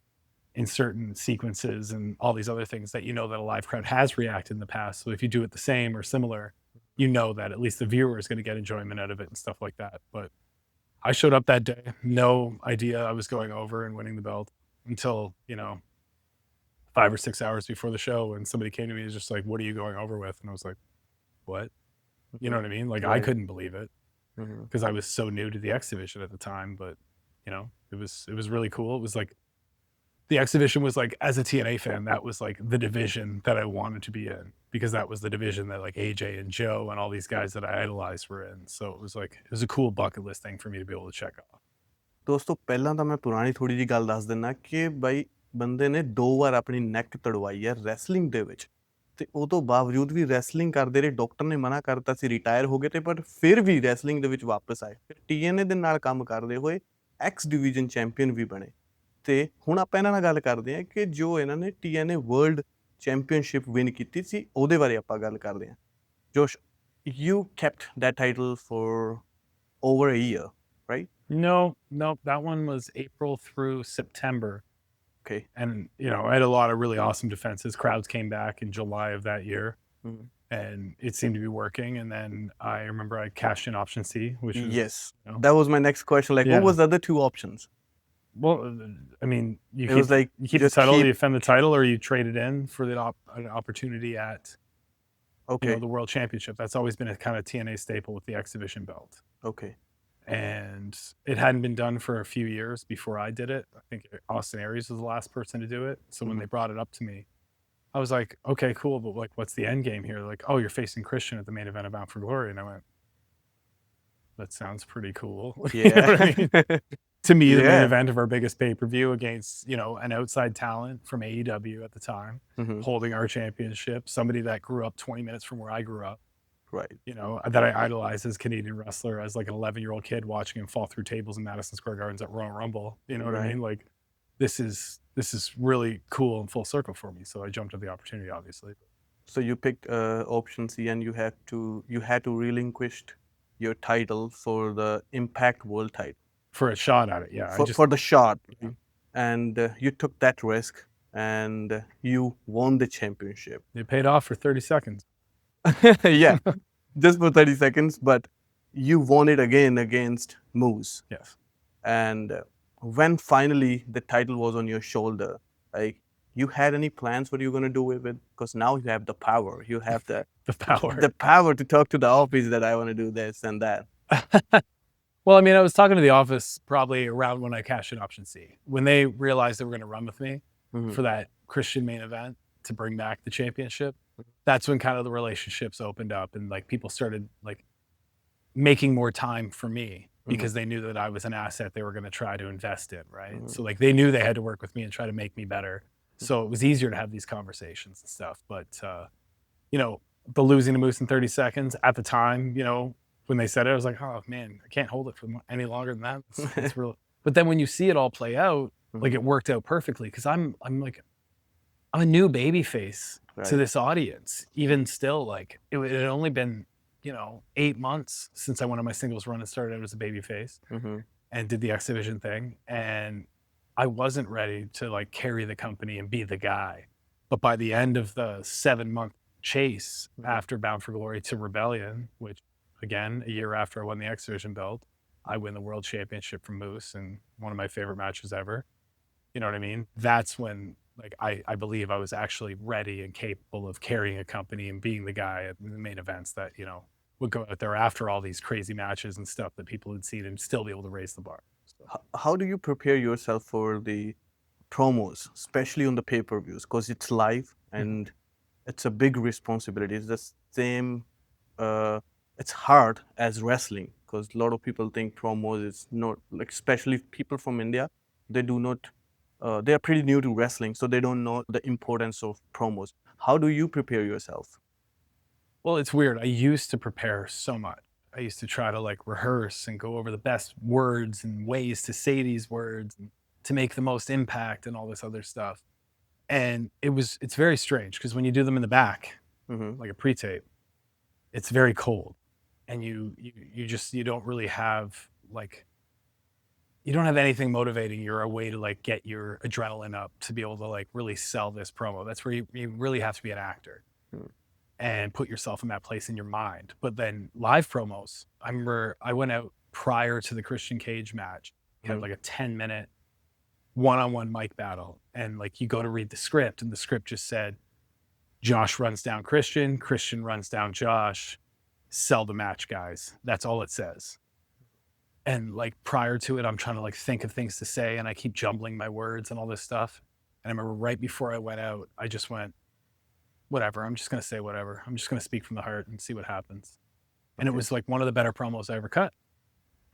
in certain sequences and all these other things that that a live crowd has reacted in the past. So if you do it the same or similar, that at least the viewer is going to get enjoyment out of it and stuff like that. But I showed up that day, no idea I was going over and winning the belt until, 5 or 6 hours before the show. And somebody came to me and was just like, what are you going over with? And I was like, what? You know what I mean? Like, I couldn't believe it because I was so new to the X Division at the time. But, it was really cool. It was like, the X Division was like, as a TNA fan, that was like the division that I wanted to be in, because that was the division that like AJ and Joe and all these guys that I idolized were in. So it was a cool bucket list thing for me to be able to check off. ਦੋਸਤੋ ਪਹਿਲਾਂ ਤਾਂ ਮੈਂ ਪੁਰਾਣੀ ਥੋੜੀ ਜਿਹੀ ਗੱਲ ਦੱਸ ਦਿੰਦਾ ਕਿ ਬਾਈ ਬੰਦੇ ਨੇ 2 ਵਾਰ ਆਪਣੀ ਨੈਕ ਤੜਵਾਈ ਹੈ ਰੈਸਲਿੰਗ ਦੇ ਵਿੱਚ ਤੇ ਉਹ ਤੋਂ ਬਾਵਜੂਦ ਵੀ ਰੈਸਲਿੰਗ ਕਰਦੇ ਰਹੇ। ਡਾਕਟਰ ਨੇ ਮਨਾ ਕਰਤਾ ਸੀ, ਰਿਟਾਇਰ ਹੋ ਗਏ ਤੇ ਪਰ ਫਿਰ ਵੀ ਰੈਸਲਿੰਗ ਦੇ ਵਿੱਚ ਵਾਪਸ ਆਏ। ਫਿਰ TNA ਦੇ ਨਾਲ ਕੰਮ ਕਰਦੇ ਹੋਏ ਐਕਸ ਡਿਵੀਜ਼ਨ ਚੈਂਪੀਅਨ ਵੀ ਬਣੇ। ਤੇ ਹੁਣ ਆਪਾਂ ਇਹਨਾਂ ਨਾਲ ਗੱਲ ਕਰਦੇ ਹਾਂ ਕਿ ਜੋ ਇਹਨਾਂ ਨੇ TNA ਵਰਲਡ ਚੈਂਪੀਅਨਸ਼ਿਪ ਵਿਨ ਕੀਤੀ ਸੀ ਉਹਦੇ ਬਾਰੇ ਆਪਾਂ ਗੱਲ ਕਰਦੇ ਹਾਂ। ਜੋਸ਼, you kept that title for over a year, right? No, that one was April through September. Okay. And, I had a lot of really awesome defenses. Crowds came back in July of that year, Mhm. and it seemed to be working. And then I remember I cashed in option C, which is, Yes, that was my next question. Like, what was the other 2 options? Well, I mean, It was like you keep the just title, you defend the title, or you trade it in for an opportunity at, Okay. the World Championship. That's always been a kind of TNA staple with the exhibition belt. Okay. And it hadn't been done for a few years before I did it. I think Austin Aries was the last person to do it. So when they brought it up to me, I was like, okay, cool, but like, what's the end game here? Like, oh, you're facing Christian at the main event of Bound for Glory. And I went, that sounds pretty cool. You know what I mean? To me, the main event of our biggest pay-per-view against, an outside talent from AEW at the time, holding our championship, somebody that grew up 20 minutes from where I grew up. Right. That I idolized as a Canadian wrestler, as like an 11-year-old kid watching him fall through tables in Madison Square Gardens at Royal Rumble. You know what I mean? Like, this is really cool and full circle for me. So I jumped at the opportunity, obviously. So you picked option C, and you had to relinquish your title for the Impact World title. For a shot at it, yeah. For the shot, and you took that risk, and you won the championship. It paid off for 30 seconds. Yeah, just for 30 seconds, but you won it again against Moose. Yes. And when finally the title was on your shoulder, like, you had any plans what you're going to do with it? Because now you have the power. You have the power to talk to the office that I want to do this and that. Well, I mean, I was talking to the office probably around when I cashed in option C. When they realized they were going to run with me for that Christian main event to bring back the championship, that's when kind of the relationships opened up, and like people started like making more time for me because they knew that I was an asset they were going to try to invest in, right? So like they knew they had to work with me and try to make me better. So it was easier to have these conversations and stuff. But, the losing to Moose in 30 seconds at the time, when they said it, I was like, oh man, I can't hold it for any longer than that. It's real. But then when you see it all play out, like it worked out perfectly, because I'm a new baby face to this audience. Even still, like it had only been, 8 months since I went on my singles run and started out as a baby face and did the exhibition thing. And I wasn't ready to like carry the company and be the guy. But by the end of the 7-month chase after Bound for Glory to Rebellion, which again, a year after I won the exhibition belt, I win the world championship from Moose, and one of my favorite matches ever. You know what I mean? That's when like I believe I was actually ready and capable of carrying a company and being the guy at the main events that, would go out there after all these crazy matches and stuff that people had seen and still be able to raise the bar. So. How do you prepare yourself for the promos, especially on the pay-per-views? Because it's live and it's a big responsibility. It's the same, it's hard as wrestling, because a lot of people think promos is not, like, especially people from India, they do not, they are pretty new to wrestling, so they don't know the importance of promos. How do you prepare yourself? Well, it's weird. I used to prepare so much. I used to try to like rehearse and go over the best words and ways to say these words and to make the most impact and all this other stuff. And it's very strange, because when you do them in the back, like a pre-tape, it's very cold, and you don't really have like, you don't have anything motivating you or a way to like get your adrenaline up to be able to like really sell this promo. That's where you really have to be an actor and put yourself in that place in your mind. But then live promos, I remember I went out prior to the Christian Cage match, had like a 10-minute one-on-one mic battle, and like you go to read the script, and the script just said, Josh runs down Christian, Christian runs down Josh, sell the match, guys. That's all it says. And like prior to it, I'm trying to like think of things to say, and I keep jumbling my words and all this stuff. And I remember right before I went out, I just went, whatever, I'm just going to say whatever. I'm just going to speak from the heart and see what happens. And it was like one of the better promos I ever cut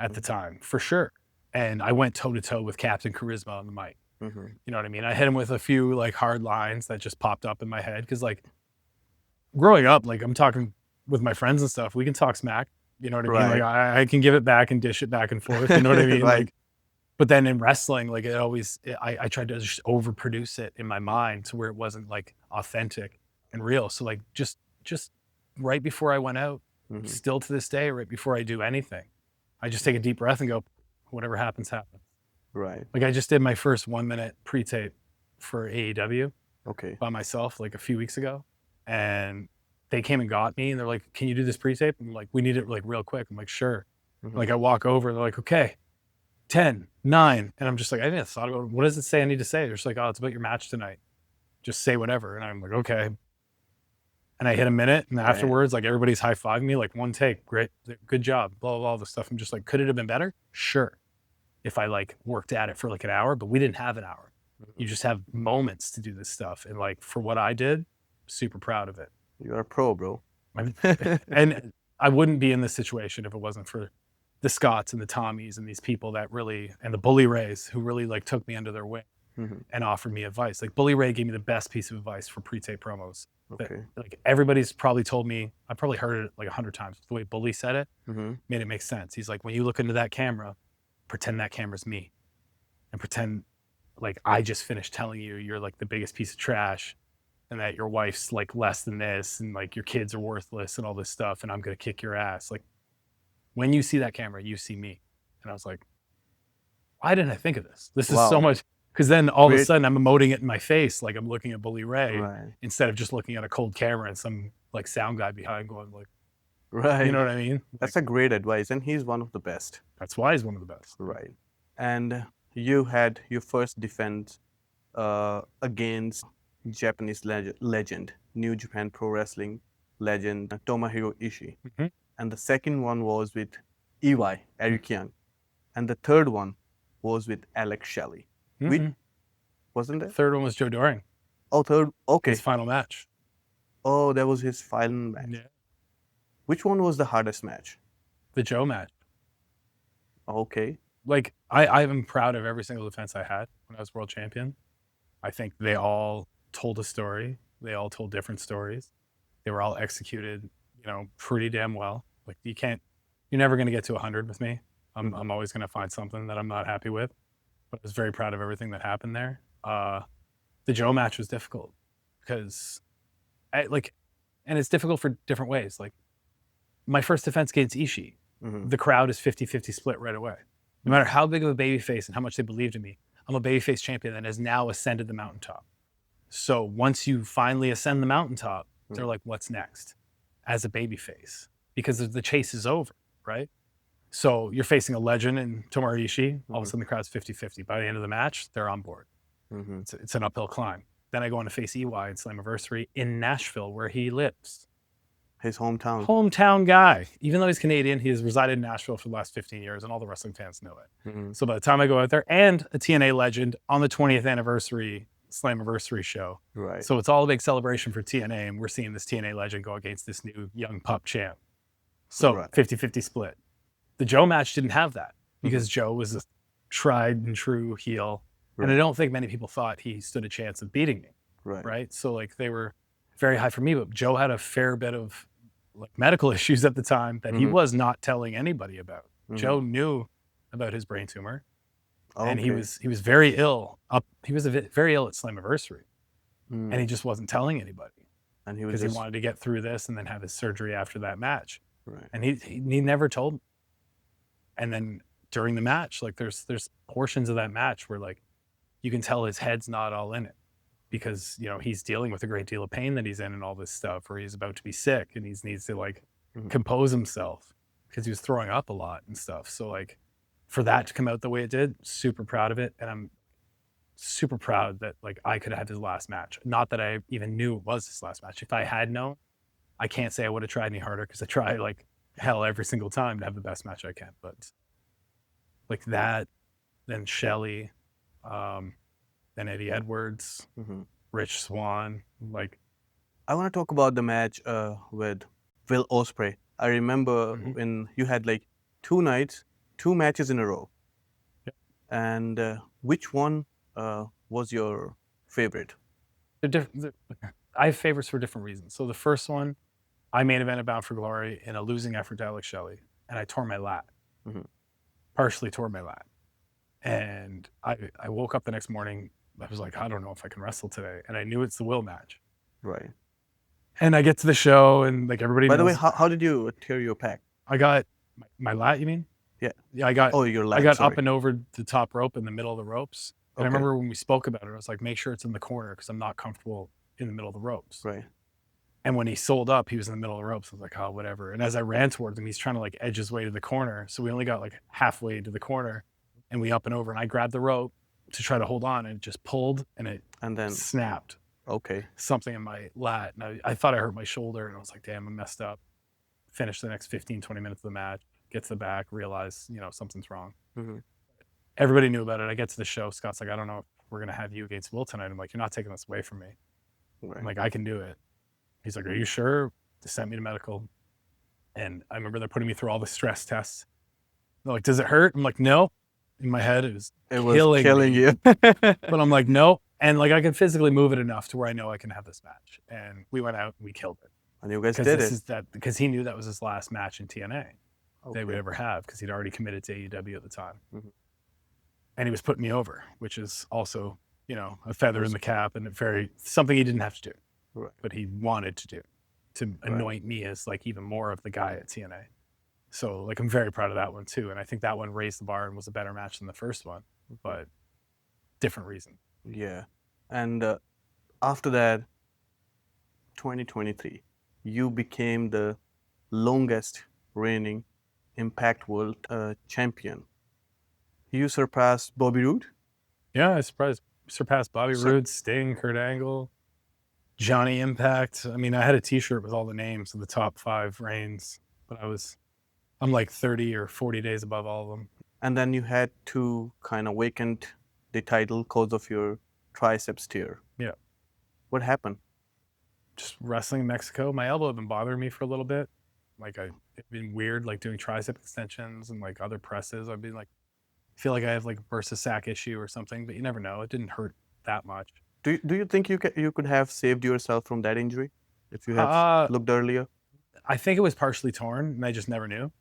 at the time, for sure. and I went toe to toe with Captain Charisma on the mic. Mm-hmm. You know what I mean? I hit him with a few like hard lines that just popped up in my head because like growing up, like I'm talking with my friends and stuff, we can talk smack. You know what I mean? Right. Like I can give it back and dish it back and forth. You know what I mean? Right. Like, but then in wrestling, like I tried to just overproduce it in my mind to where it wasn't like authentic and real. So like just right before I went out, Mhm. still to this day, right before I do anything, I just take a deep breath and go, whatever happens, happens. Right. Like I just did my first 1 minute pre-tape for AEW Okay. by myself like a few weeks ago, and they came and got me and they're like, can you do this pre-tape? I'm like, we need it like real quick. I'm like, sure. Mhm. Like I walk over, they're like, okay, 10, 9. And I'm just like, I didn't thought about what does it say I need to say? They're just like, oh, it's about your match tonight. Just say whatever. And I'm like, okay. And I hit a minute and Right. afterwards, like everybody's high-fiving me, like one take, great, good job, blah, blah, blah, all this stuff. I'm just like, could it have been better? Sure. If I like worked at it for like an hour, but we didn't have an hour. You just have moments to do this stuff. And like for what I did, super proud of it. You're a pro, bro. And I wouldn't be in this situation if it wasn't for the Scotts and the Tommies and these people that really, and the Bully Rays who really like took me under their wing Mhm. and offered me advice. Like Bully Ray gave me the best piece of advice for pre-tape promos. that, Okay. like everybody's probably told me, I probably heard it like 100 times. The way Bully said it Mm-hmm. made it make sense. He's like, when you look into that camera, pretend that camera's me and pretend like I just finished telling you you're like the biggest piece of trash and that your wife's like less than this and like your kids are worthless and all this stuff and I'm going to kick your ass. Like when you see that camera, you see me. And I was like, why didn't I think of this? This is so Wow. much. Because then all of a Great. sudden I'm emoting it in my face like I'm looking at Bully Ray Right. instead of just looking at a cold camera and some like sound guy behind going like, Right. you know what I mean? That's a great advice, and he's one of the best. That's why he's one of the best. Right. And you had your first defense against Japanese legend, New Japan Pro Wrestling legend Tomohiro Ishii. Mhm. And the second one was with EY, Eric Young. And the third one was with Alex Shelley. Mhm. Wasn't it? Third one was Joe Doring, Oh, third. Okay. his final match. Oh, that was his final match. Yeah. Which one was the hardest match? The Joe match. Okay. Like I'm proud of every single defense I had when I was world champion. I think they all told a story. They all told different stories. They were all executed, you know, pretty damn well. Like you're never going to get to 100 with me. I'm always going to find something that I'm not happy with. But I was very proud of everything that happened there. The Joe match was difficult because and it's difficult for different ways. Like my first defense against Ishii, Mhm. the crowd is 50-50 split right away. No matter how big of a babyface and how much they believed in me, I'm a babyface champion that has now ascended the mountaintop. So once you finally ascend the mountaintop, they're like, what's next as a babyface? Because the chase is over, right? So you're facing a legend in Tomohiro Ishii. All of a sudden the crowd's 50-50. By the end of the match, they're on board. Mhm. It's an uphill climb. Then I go on to face EY in Slammiversary in Nashville, where he lives. His hometown. Hometown guy. Even though he's Canadian, he has resided in Nashville for the last 15 years, and all the wrestling fans know it. Mhm. So by the time I go out there, and a TNA legend on the 20th anniversary Slammiversary show. Right. So it's all a big celebration for TNA, and we're seeing this TNA legend go against this new young pup champ. So Right. 50-50 split. The Joe match didn't have that because Joe was a tried and true heel. And I Right. don't think many people thought he stood a chance of beating me. Right. Right. So like they were very high for me, but Joe had a fair bit of like medical issues at the time that he Mhm. was not telling anybody about. Mhm. Joe knew about his brain tumor and he Okay. was very ill he was very ill at Slammiversary Mm. and he just wasn't telling anybody And he was because he just wanted to get through this and then have his surgery after that match. right. And he never told me. And then during the match, like there's portions of that match where like you can tell his head's not all in it because, you know, he's dealing with a great deal of pain that he's in and all this stuff, or he's about to be sick and he needs to like Mhm. compose himself because he was throwing up a lot and stuff. So like for that to come out the way it did, super proud of it. And I'm super proud that like I could have had his last match. Not that I even knew it was his last match. If I had known, I can't say I would have tried any harder because I try like hell every single time to have the best match I can. But like that, then Shelley, then Eddie Edwards, Mhm. Rich Swann, like I want to talk about the match with Will Ospreay. I remember Mhm. when you had like 2 nights, 2 matches in a row. Yeah. And which one was your favorite? I have favorites for different reasons. So the first one, I main evented Bound for Glory in a losing effort to Alex Shelley, and I tore my lat. Mhm. Partially tore my lat. And I woke up the next morning, I was like, I don't know if I can wrestle today. And I knew it's the will match. Right. And I get to the show, and like everybody By the way, knows, how did you tear your pec? I got my lat, you mean? Yeah. Yeah, I got Oh, your lat. I got sorry. up and over the top rope in the middle of the ropes. And I Okay. remember when we spoke about it, I was like, make sure it's in the corner because I'm not comfortable in the middle of the ropes. Right. And when he sold up, he was in the middle of the ropes. I was like, oh, whatever. And as I ran towards him, he's trying to like edge his way to the corner. So we only got like halfway to the corner, and we up and over. And I grabbed the rope to try to hold on, and it just pulled, and it And then, snapped okay. something in my lat. And I thought I hurt my shoulder, and I was like, damn, I messed up. Finished the next 15, 20 minutes of the match, get to the back, realize, something's wrong. Mhm. Everybody knew about it. I get to the show. Scott's like, I don't know if we're going to have you against Will tonight. I'm like, you're not taking this away from me. Right. I'm like, I can do it. He's like, are you sure? They sent me to medical. And I remember they're putting me through all the stress tests. They're like, does it hurt? I'm like, no. In my head, it was killing me. you. But I'm like, no. And like, I can physically move it enough to where I know I can have this match. And we went out and we killed it. And you guys did it. Because he knew that was his last match in TNA Okay. they would ever have, because he'd already committed to AEW at the time. Mhm. And he was putting me over, which is also, a feather in the cap and something he didn't have to do, Right. but he wanted to do to anoint me as like even more of the guy at TNA. So like, I'm very proud of that one too. And I think that one raised the bar and was a better match than the first one, but different reason. Yeah. And after that, 2023, you became the longest reigning Impact World Champion. You surpassed Bobby Roode. Yeah, I surpassed Bobby Roode, Sting, Kurt Angle, Johnny Impact. I mean, I had a T-shirt with all the names of the top 5 reigns, but I'm like 30 or 40 days above all of them. And then you had to kind of vacant the title because of your triceps tear. Yeah. What happened? Just wrestling in Mexico. My elbow had been bothering me for a little bit. Like it'd been weird, like doing tricep extensions and like other presses. I'd been like, feel like I have like a bursa sac issue or something, but you never know. It didn't hurt that much. Do you think you could have saved yourself from that injury if you had looked earlier? I think it was partially torn, and I just never knew.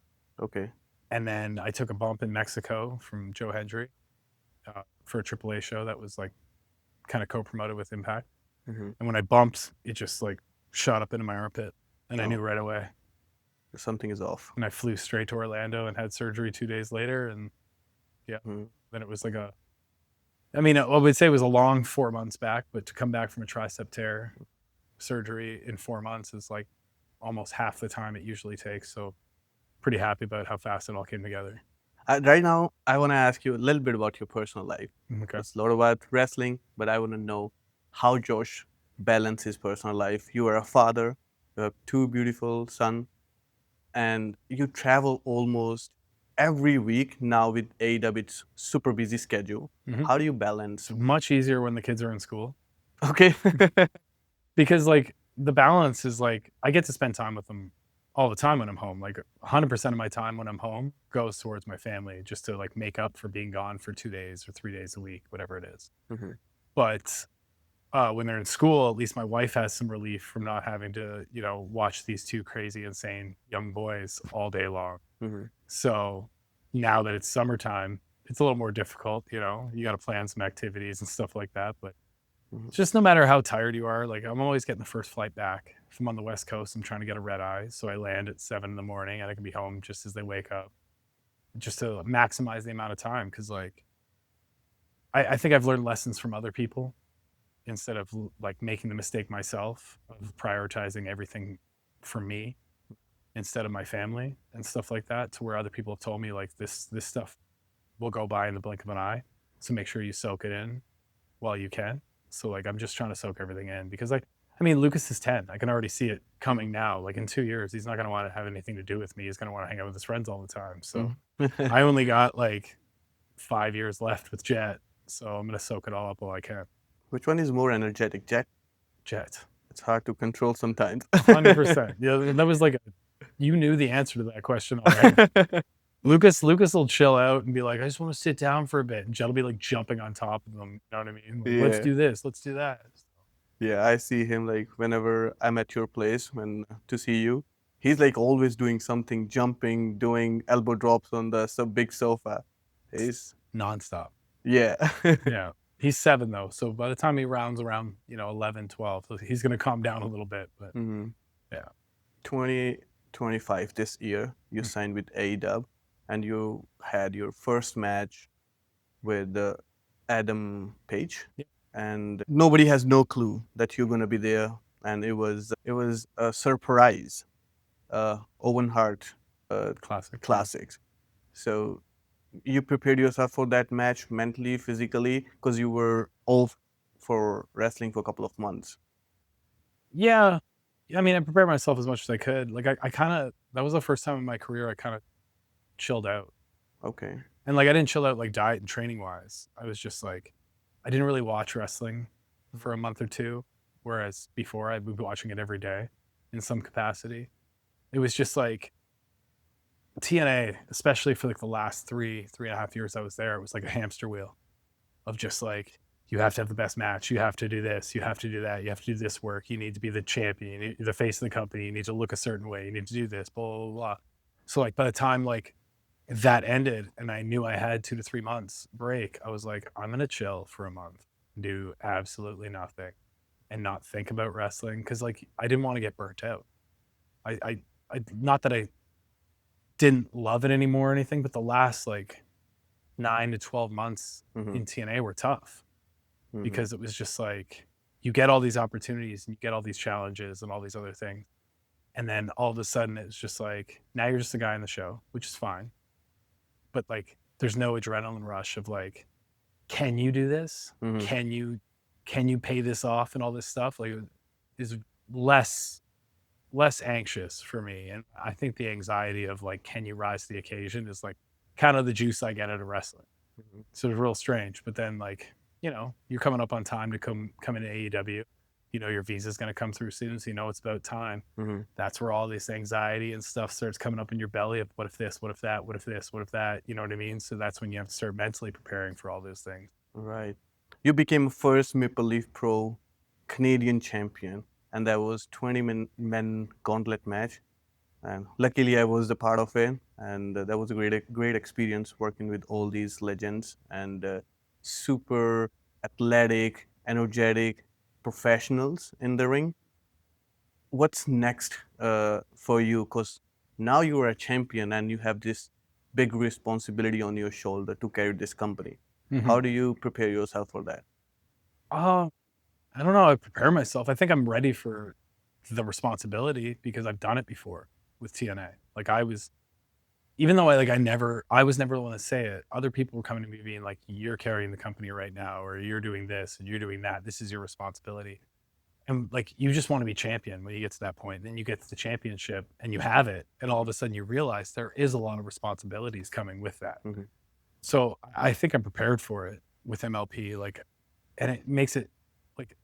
Okay. And then I took a bump in Mexico from Joe Hendry for a AAA show that was like kind of co-promoted with Impact. Mm-hmm. And when I bumped, it just like shot up into my armpit, and I knew right away. Something is off. And I flew straight to Orlando and had surgery 2 days later. And then it was like I would say it was a long 4 months back, but to come back from a tricep tear surgery in 4 months is like almost half the time it usually takes. So pretty happy about how fast it all came together. Right now, I want to ask you a little bit about your personal life. Okay. It's a lot about wrestling, but I want to know how Josh balances his personal life. You are a father, you have 2 beautiful sons, and you travel almost every week now with AEW's super busy schedule. Mhm. How do you balance? It's much easier when the kids are in school, Okay. because like the balance is like I get to spend time with them all the time when I'm home. Like 100% of my time when I'm home goes towards my family, just to like make up for being gone for 2 days or 3 days a week, whatever it is. Mhm. But when they're in school, at least my wife has some relief from not having to, watch these 2 crazy, insane young boys all day long. Mhm. So now that it's summertime, it's a little more difficult. You got to plan some activities and stuff like that. But just no matter how tired you are, like I'm always getting the first flight back. If I'm on the West Coast, I'm trying to get a red eye. So I land at 7 in the morning and I can be home just as they wake up, just to maximize the amount of time. Cause like, I think I've learned lessons from other people instead of like making the mistake myself of prioritizing everything for me instead of my family and stuff like that, to where other people have told me like this stuff will go by in the blink of an eye. So make sure you soak it in while you can. So like, I'm just trying to soak everything in, because like, Lucas is 10. I can already see it coming now. Like in 2 years, he's not going to want to have anything to do with me. He's going to want to hang out with his friends all the time. So I only got like 5 years left with Jet. So I'm going to soak it all up while I can. Which one is more energetic, Jet? Jet. It's hard to control sometimes. 100%. Yeah, that was like, you knew the answer to that question already. Lucas will chill out and be like, I just want to sit down for a bit. And Jed will be like jumping on top of him. You know what I mean? Like, let's Yeah. do this. Let's do that. Yeah, I see him like whenever I'm at your place to see you. He's like always doing something, jumping, doing elbow drops on the big sofa. He's Nonstop. yeah. Yeah. He's 7 though. So by the time he rounds around, 11, 12, so he's going to calm down a little bit. But hmm yeah. 2025 this year, you signed with AEW and you had your first match with Adam Page. Yeah. And nobody has no clue that you're gonna be there. And it was a surprise. Owen Hart Classic. classics. So you prepared yourself for that match mentally, physically, because you were off for wrestling for a couple of months. Yeah. I mean, I prepared myself as much as I could. Like I kind of, that was the first time in my career I kind of chilled out. Okay. And like I didn't chill out like diet and training wise. I was just like, I didn't really watch wrestling for a month or two, whereas before I'd be watching it every day in some capacity. It was just like TNA, especially for like the last 3.5 years I was there, it was like a hamster wheel of just like, you have to have the best match. You have to do this. You have to do that. You have to do this work. You need to be the champion. You're the face of the company. You need to look a certain way. You need to do this, blah, blah, blah. So like by the time like that ended and I knew I had 2 to 3 months break, I was like, I'm going to chill for a month, do absolutely nothing and not think about wrestling. Cause like, I didn't want to get burnt out. I not that I didn't love it anymore or anything, but the last like 9 to 12 months in TNA were tough because it was just like, you get all these opportunities and you get all these challenges and all these other things. And then all of a sudden it's just like, now you're just a guy in the show, which is fine. But like, there's no adrenaline rush of like, can you do this? Can you pay this off and all this stuff? Like, is less anxious for me. And I think the anxiety of like, can you rise to the occasion is like kind of the juice I get out of wrestling. So it's real strange. But then like, you're coming up on time to come into AEW. Your visa's going to come through soon, so it's about time. That's where all this anxiety and stuff starts coming up in your belly of what if this, what if that, what if this, what if that, you know what I mean? So that's when you have to start mentally preparing for all those things. Right. You became first Maple Leaf Pro Canadian champion, and that was 20 men gauntlet match. And luckily, I was a part of it, and that was a great experience working with all these legends and super athletic, energetic professionals in the ring. What's next for you? Because now you are a champion and you have this big responsibility on your shoulder to carry this company. How do you prepare yourself for that? I don't know. I prepare myself. I think I'm ready for the responsibility because I've done it before with TNA. Like even though I was never the one to say it. Other people were coming to me being like, you're carrying the company right now, or you're doing this and you're doing that. This is your responsibility. And like, you just want to be champion when you get to that point. Then you get to the championship and you have it. And all of a sudden you realize there is a lot of responsibilities coming with that. So I think I'm prepared for it with MLP. Like, and it makes it like,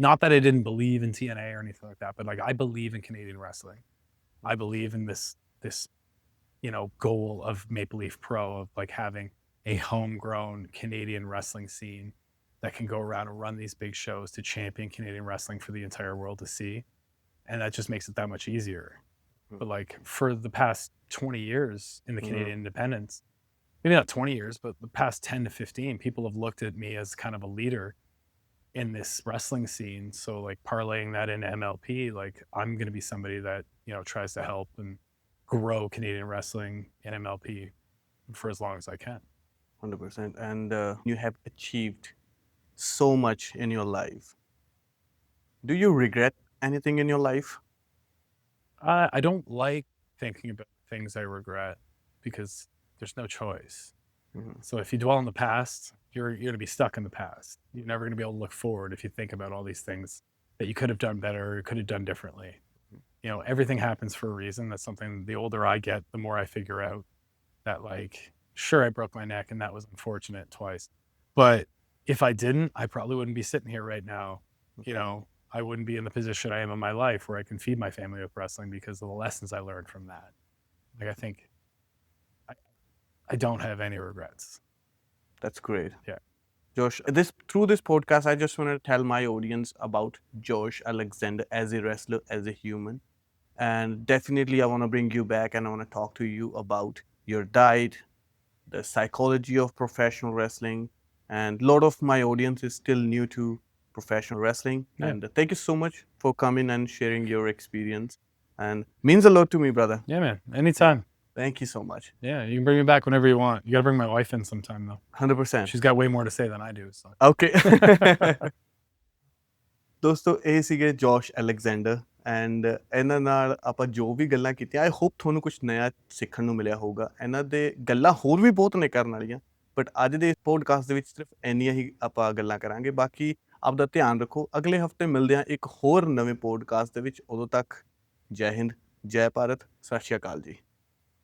not that I didn't believe in TNA or anything like that, but like, I believe in Canadian wrestling. I believe in this goal of Maple Leaf Pro of like having a homegrown Canadian wrestling scene that can go around and run these big shows to champion Canadian wrestling for the entire world to see. And that just makes it that much easier. But like for the past 20 years in the Canadian independence, maybe not 20 years, but the past 10 to 15, people have looked at me as kind of a leader in this wrestling scene. So like parlaying that into MLP, like I'm going to be somebody that, tries to help and grow Canadian wrestling in MLP for as long as I can. 100%. And you have achieved so much in your life. Do you regret anything in your life? I don't like thinking about things I regret because there's no choice. So if you dwell in the past, you're going to be stuck in the past. You're never going to be able to look forward if you think about all these things that you could have done better or could have done differently. Everything happens for a reason. That's something the older I get, the more I figure out that like, sure, I broke my neck and that was unfortunate twice. But if I didn't, I probably wouldn't be sitting here right now. I wouldn't be in the position I am in my life where I can feed my family with wrestling because of the lessons I learned from that. Like, I think I don't have any regrets. That's great. Yeah. Josh, through this podcast, I just want to tell my audience about Josh Alexander as a wrestler, as a human. And definitely, I want to bring you back and I want to talk to you about your diet, the psychology of professional wrestling. And a lot of my audience is still new to professional wrestling. Yeah. And thank you so much for coming and sharing your experience. And means a lot to me, brother. Yeah, man. Anytime. Thank you so much. Yeah, you can bring me back whenever you want. You got to bring my wife in sometime, though. 100%. She's got way more to say than I do. So. Okay. ਦੋਸਤੋ ਇਹ ਸੀਗੇ ਜੋਸ਼ Alexander and ਇਹਨਾਂ ਨਾਲ ਆਪਾਂ ਜੋ ਵੀ ਗੱਲਾਂ ਕੀਤੀਆਂ I hope ਤੁਹਾਨੂੰ ਕੁਝ ਨਵਾਂ ਸਿੱਖਣ ਨੂੰ ਮਿਲਿਆ ਹੋਊਗਾ ਇਹਨਾਂ ਦੇ ਗੱਲਾਂ ਹੋਰ ਵੀ ਬਹੁਤ ਨੇ ਕਰਨ ਵਾਲੀਆਂ ਬਟ ਅੱਜ ਦੇ ਪੋਡਕਾਸਟ ਦੇ ਵਿੱਚ ਸਿਰਫ ਇੰਨੀਆਂ ਹੀ ਆਪਾਂ ਗੱਲਾਂ ਕਰਾਂਗੇ ਬਾਕੀ ਆਪਦਾ ਧਿਆਨ ਰੱਖੋ ਅਗਲੇ ਹਫਤੇ ਮਿਲਦੇ ਹਾਂ ਇੱਕ ਹੋਰ ਨਵੇਂ ਪੋਡਕਾਸਟ ਦੇ ਵਿੱਚ ਉਦੋਂ ਤੱਕ ਜੈ ਹਿੰਦ ਜੈ ਭਾਰਤ ਸਤਿ ਸ਼੍ਰੀ ਅਕਾਲ ਜੀ